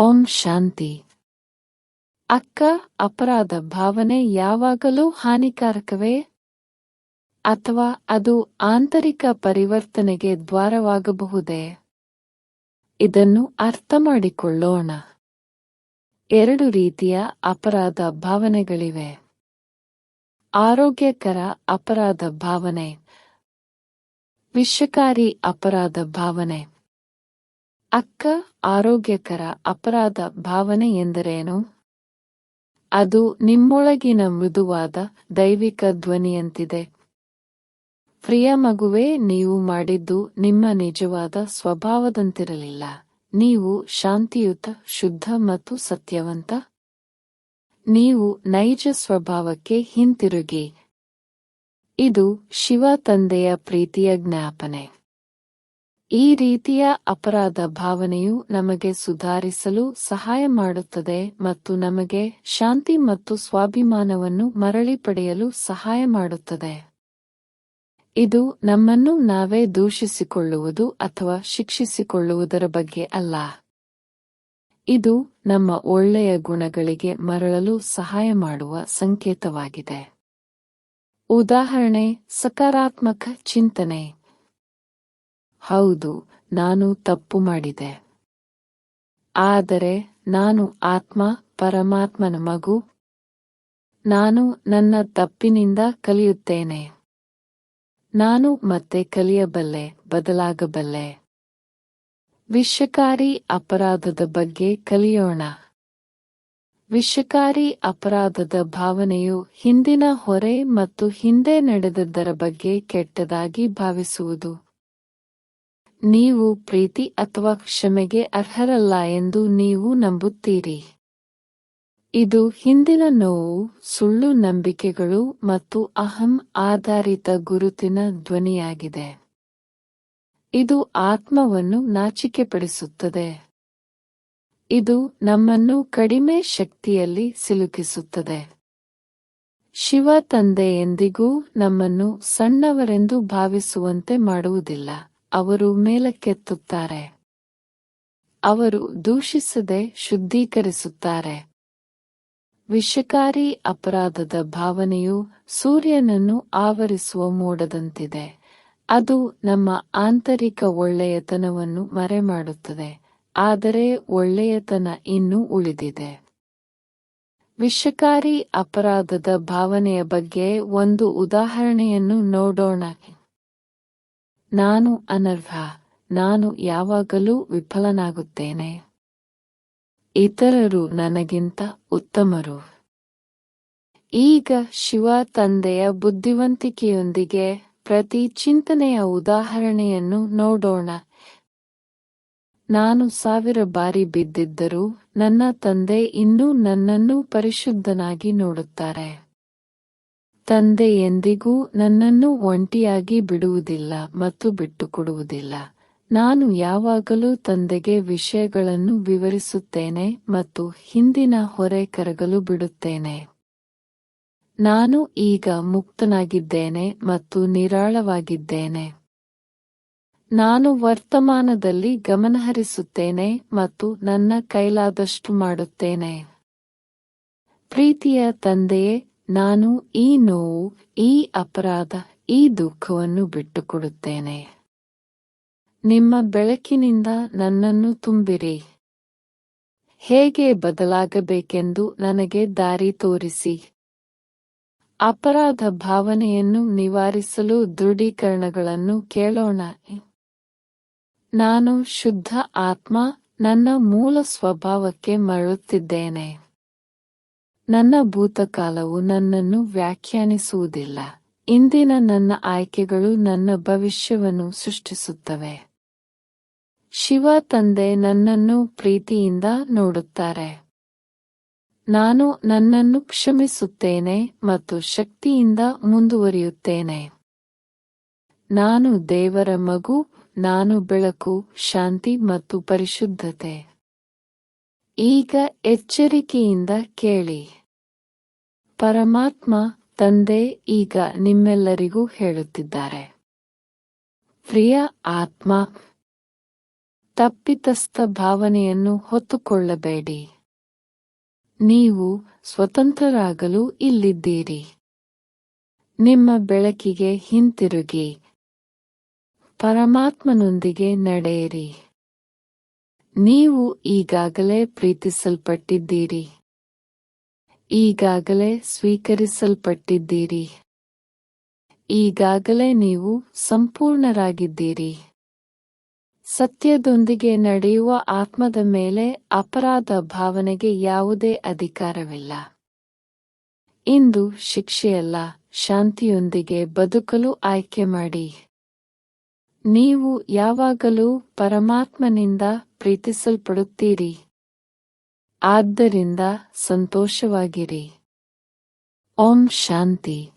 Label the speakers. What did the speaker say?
Speaker 1: ಓಂ ಶಾಂತಿ. ಅಕ್ಕ, ಅಪರಾಧ ಭಾವನೆ ಯಾವಾಗಲೂ ಹಾನಿಕಾರಕವೇ? ಅಥವಾ ಅದು ಆಂತರಿಕ ಪರಿವರ್ತನೆಗೆ ದ್ವಾರವಾಗಬಹುದೇ? ಇದನ್ನು ಅರ್ಥಮಾಡಿಕೊಳ್ಳೋಣ. ಎರಡು ರೀತಿಯ ಅಪರಾಧ ಭಾವನೆಗಳಿವೆ. ಆರೋಗ್ಯಕರ ಅಪರಾಧ ಭಾವನೆ, ವಿಷಕಾರಿ ಅಪರಾಧ ಭಾವನೆ. ಅಕ್ಕ, ಆರೋಗ್ಯಕರ ಅಪರಾಧ ಭಾವನೆ ಎಂದರೇನು? ಅದು ನಿಮ್ಮೊಳಗಿನ ಮೃದುವಾದ ದೈವಿಕ ಧ್ವನಿಯಂತಿದೆ. ಪ್ರಿಯ ಮಗುವೇ, ನೀವು ಮಾಡಿದ್ದು ನಿಮ್ಮ ನಿಜವಾದ ಸ್ವಭಾವದಂತಿರಲಿಲ್ಲ. ನೀವು ಶಾಂತಿಯುತ, ಶುದ್ಧ ಮತ್ತು ಸತ್ಯವಂತ. ನೀವು ನೈಜ ಸ್ವಭಾವಕ್ಕೆ ಹಿಂತಿರುಗಿ. ಇದು ಶಿವ ತಂದೆಯ ಪ್ರೀತಿಯ ಜ್ಞಾಪನೆ. ಈ ರೀತಿಯ ಅಪರಾಧ ಭಾವನೆಯು ನಮಗೆ ಸುಧಾರಿಸಲು ಸಹಾಯ ಮಾಡುತ್ತದೆ ಮತ್ತು ನಮಗೆ ಶಾಂತಿ ಮತ್ತು ಸ್ವಾಭಿಮಾನವನ್ನು ಮರಳಿ ಪಡೆಯಲು ಸಹಾಯ ಮಾಡುತ್ತದೆ. ಇದು ನಮ್ಮನ್ನು ನಾವೇ ದೂಷಿಸಿಕೊಳ್ಳುವುದು ಅಥವಾ ಶಿಕ್ಷಿಸಿಕೊಳ್ಳುವುದರ ಬಗ್ಗೆ ಅಲ್ಲ. ಇದು ನಮ್ಮ ಒಳ್ಳೆಯ ಗುಣಗಳಿಗೆ ಮರಳಲು ಸಹಾಯ ಮಾಡುವ ಸಂಕೇತವಾಗಿದೆ. ಉದಾಹರಣೆ: ಸಕಾರಾತ್ಮಕ ಚಿಂತನೆ. ಹೌದು, ನಾನು ತಪ್ಪು ಮಾಡಿದೆ. ಆದರೆ ನಾನು ಆತ್ಮ, ಪರಮಾತ್ಮನ ಮಗು. ನಾನು ನನ್ನ ತಪ್ಪಿನಿಂದ ಕಲಿಯುತ್ತೇನೆ. ನಾನು ಮತ್ತೆ ಕಲಿಯಬಲ್ಲೆ, ಬದಲಾಗಬಲ್ಲೆ. ವಿಷಕಾರಿ ಅಪರಾಧದ ಬಗ್ಗೆ ಕಲಿಯೋಣ. ವಿಷಕಾರಿ ಅಪರಾಧದ ಭಾವನೆಯು ಹಿಂದಿನ ಹೊರೆ ಮತ್ತು ಹಿಂದೆ ನಡೆದದ್ದರ ಬಗ್ಗೆ ಕೆಟ್ಟದಾಗಿ ಭಾವಿಸುವುದು. ನೀವು ಪ್ರೀತಿ ಅಥವಾ ಕ್ಷಮೆಗೆ ಅರ್ಹರಲ್ಲ ಎಂದು ನೀವು ನಂಬುತ್ತೀರಿ. ಇದು ಹಿಂದಿನ ನೋವು, ಸುಳ್ಳು ನಂಬಿಕೆಗಳು ಮತ್ತು ಅಹಂ ಆಧಾರಿತ ಗುರುತಿನ ಧ್ವನಿಯಾಗಿದೆ. ಇದು ಆತ್ಮವನ್ನು ನಾಚಿಕೆಪಡಿಸುತ್ತದೆ. ಇದು ನಮ್ಮನ್ನು ಕಡಿಮೆ ಶಕ್ತಿಯಲ್ಲಿ ಸಿಲುಕಿಸುತ್ತದೆ. ಶಿವ ತಂದೆ ಎಂದಿಗೂ ನಮ್ಮನ್ನು ಸಣ್ಣವರೆಂದು ಭಾವಿಸುವಂತೆ ಮಾಡುವುದಿಲ್ಲ. ಅವರು ಮೇಲಕ್ಕೆತ್ತುತ್ತಾರೆ. ಅವರು ದೂಷಿಸದೆ ಶುದ್ಧೀಕರಿಸುತ್ತಾರೆ. ವಿಷಕಾರಿ ಅಪರಾಧದ ಭಾವನೆಯು ಸೂರ್ಯನನ್ನು ಆವರಿಸುವ ಮೋಡದಂತಿದೆ. ಅದು ನಮ್ಮ ಆಂತರಿಕ ಒಳ್ಳೆಯತನವನ್ನು ಮರೆಮಾಡುತ್ತದೆ, ಆದರೆ ಒಳ್ಳೆಯತನ ಇನ್ನೂ ಉಳಿದಿದೆ. ವಿಷಕಾರಿ ಅಪರಾಧದ ಭಾವನೆಯ ಬಗ್ಗೆ ಒಂದು ಉದಾಹರಣೆಯನ್ನು ನೋಡೋಣ. ನಾನು ಅನರ್ಹ. ನಾನು ಯಾವಾಗಲೂ ವಿಫಲನಾಗುತ್ತೇನೆ. ಇತರರು ನನಗಿಂತ ಉತ್ತಮರು. ಈಗ ಶಿವ ತಂದೆಯ ಬುದ್ಧಿವಂತಿಕೆಯೊಂದಿಗೆ ಪ್ರತಿ ಚಿಂತನೆಯ ಉದಾಹರಣೆಯನ್ನು ನೋಡೋಣ. ನಾನು 1000 ಬಾರಿ ಬಿದ್ದಿದ್ದರೂ ನನ್ನ ತಂದೆ ಇನ್ನೂ ನನ್ನನ್ನು ಪರಿಶುದ್ಧನಾಗಿ ನೋಡುತ್ತಾರೆ. ತಂದೆ ಎಂದಿಗೂ ನನ್ನನ್ನು ಒಂಟಿಯಾಗಿ ಬಿಡುವುದಿಲ್ಲ ಮತ್ತು ಬಿಟ್ಟುಕೊಡುವುದಿಲ್ಲ. ನಾನು ಯಾವಾಗಲೂ ತಂದೆಗೆ ವಿಷಯಗಳನ್ನು ವಿವರಿಸುತ್ತೇನೆ ಮತ್ತು ಹಿಂದಿನ ಹೊರೆ ಕರಗಲು ಬಿಡುತ್ತೇನೆ. ನಾನು ಈಗ ಮುಕ್ತನಾಗಿದ್ದೇನೆ ಮತ್ತು ನಿರಾಳವಾಗಿದ್ದೇನೆ. ನಾನು ವರ್ತಮಾನದಲ್ಲಿ ಗಮನಹರಿಸುತ್ತೇನೆ ಮತ್ತು ನನ್ನ ಕೈಲಾದಷ್ಟು ಮಾಡುತ್ತೇನೆ. ಪ್ರೀತಿಯ ತಂದೆಯೇ, ನಾನು ಈ ನೋವು, ಈ ಅಪರಾಧ, ಈ ದುಃಖವನ್ನು ಬಿಟ್ಟುಕೊಡುತ್ತೇನೆ. ನಿಮ್ಮ ಬೆಳಕಿನಿಂದ ನನ್ನನ್ನು ತುಂಬಿರಿ. ಹೇಗೆ ಬದಲಾಗಬೇಕೆಂದು ನನಗೆ ದಾರಿ ತೋರಿಸಿ. ಅಪರಾಧ ಭಾವನೆಯನ್ನು ನಿವಾರಿಸಲು ದೃಢೀಕರಣಗಳನ್ನು ಕೇಳೋಣ. ನಾನು ಶುದ್ಧ ಆತ್ಮ, ನನ್ನ ಮೂಲ ಸ್ವಭಾವಕ್ಕೆ ಮರಳುತ್ತಿದ್ದೇನೆ. ನನ್ನ ಭೂತಕಾಲವು ನನ್ನನ್ನು ವ್ಯಾಖ್ಯಾನಿಸುವುದಿಲ್ಲ. ಇಂದಿನ ನನ್ನ ಆಯ್ಕೆಗಳು ನನ್ನ ಭವಿಷ್ಯವನ್ನು ಸೃಷ್ಟಿಸುತ್ತವೆ. ಶಿವ ತಂದೆ ನನ್ನನ್ನು ಪ್ರೀತಿಯಿಂದ ನೋಡುತ್ತಾರೆ. ನಾನು ನನ್ನನ್ನು ಕ್ಷಮಿಸುತ್ತೇನೆ ಮತ್ತು ಶಕ್ತಿಯಿಂದ ಮುಂದುವರಿಯುತ್ತೇನೆ. ನಾನು ದೇವರ ಮಗು. ನಾನು ಬೆಳಕು, ಶಾಂತಿ ಮತ್ತು ಪರಿಶುದ್ಧತೆ. ಈಗ ಎಚ್ಚರಿಕೆಯಿಂದ ಕೇಳಿ. ಪರಮಾತ್ಮ ತಂದೆ ಈಗ ನಿಮ್ಮೆಲ್ಲರಿಗೂ ಹೇಳುತ್ತಿದ್ದಾರೆ. ಪ್ರಿಯ ಆತ್ಮ, ತಪ್ಪಿತಸ್ಥ ಭಾವನೆಯನ್ನು ಹೊತ್ತುಕೊಳ್ಳಬೇಡಿ. ನೀವು ಸ್ವತಂತ್ರರಾಗಲು ಇಲ್ಲಿದ್ದೀರಿ. ನಿಮ್ಮ ಬೆಳಕಿಗೆ ಹಿಂತಿರುಗಿ. ಪರಮಾತ್ಮನೊಂದಿಗೆ ನಡೆಯಿರಿ. ನೀವು ಈಗಾಗಲೇ ಪ್ರೀತಿಸಲ್ಪಟ್ಟಿದ್ದೀರಿ. ಈಗಾಗಲೇ ಸ್ವೀಕರಿಸಲ್ಪಟ್ಟಿದ್ದೀರಿ. ಈಗಾಗಲೇ ನೀವು ಸಂಪೂರ್ಣರಾಗಿದ್ದೀರಿ. ಸತ್ಯದೊಂದಿಗೆ ನಡೆಯುವ ಆತ್ಮದ ಮೇಲೆ ಅಪರಾಧ ಭಾವನೆಗೆ ಯಾವುದೇ ಅಧಿಕಾರವಿಲ್ಲ. ಇಂದು ಶಿಕ್ಷೆಯಲ್ಲ, ಶಾಂತಿಯೊಂದಿಗೆ ಬದುಕಲು ಆಯ್ಕೆ ಮಾಡಿ. ನೀವು ಯಾವಾಗಲೂ ಪರಮಾತ್ಮನಿಂದ ಪ್ರೀತಿಸಲ್ಪಡುತ್ತೀರಿ. ಆದ್ದರಿಂದ ಸಂತೋಷವಾಗಿರಿ. ಓಂ ಶಾಂತಿ.